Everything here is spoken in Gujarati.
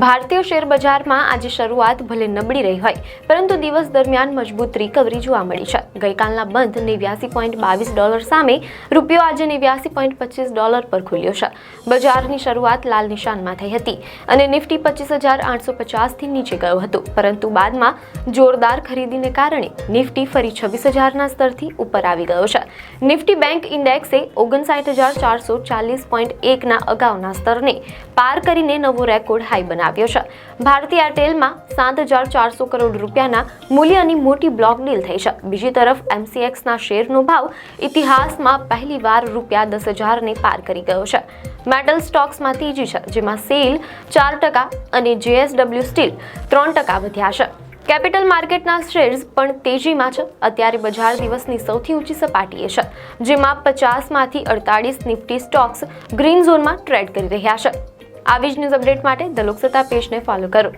ભારતીય શેર બજારમાં આજે શરૂઆત ભલે નબળી રહી હોય પરંતુ દિવસ દરમિયાન મજબૂત રિકવરી જોવા મળી છે। ગઈકાલના બંધ $89.22 સામે રૂપિયો આજે $89.25 પર ખુલ્યો છે। બજારની શરૂઆત લાલ નિશાનમાં થઈ હતી અને નિફ્ટી 25,850 થી નીચે ગયો હતો, પરંતુ બાદમાં જોરદાર ખરીદીને કારણે નિફ્ટી ફરી 26,000ના સ્તરથી ઉપર આવી ગયો છે। નિફ્ટી બેંક ઇન્ડેક્સે 59,440.1ના અગાઉના સ્તરને પાર કરીને નવો રેકોર્ડ હાઈ બનાવ્યો છે। ભારતીય એરટેલમાં 7,400 કરોડ રૂપિયાના મૂલ્યની મોટી બ્લોક ડીલ થઈ છે। બીજી તરફ MCXના શેરનો ભાવ ઇતિહાસમાં પહેલીવાર રૂપિયા 10,000ને પાર કરી ગયો છે। મેટલ સ્ટોક્સમાં તેજી છે, જેમાં સેલ 4% અને JSW સ્ટીલ 3% વધ્યા છે। કેપિટલ માર્કેટના શેર્સ પણ તેજીમાં છે। અત્યારે બજાર દિવસની સૌથી ઊંચી સપાટીએ છે, જેમાં 50માંથી 48 નિફ્ટી સ્ટોક્સ ગ્રીન ઝોનમાં ટ્રેડ કરી રહ્યા છે। આવી જ ન્યૂઝ અપડેટ માટે ધ લોકસત્તા પેજને ફોલો કરો।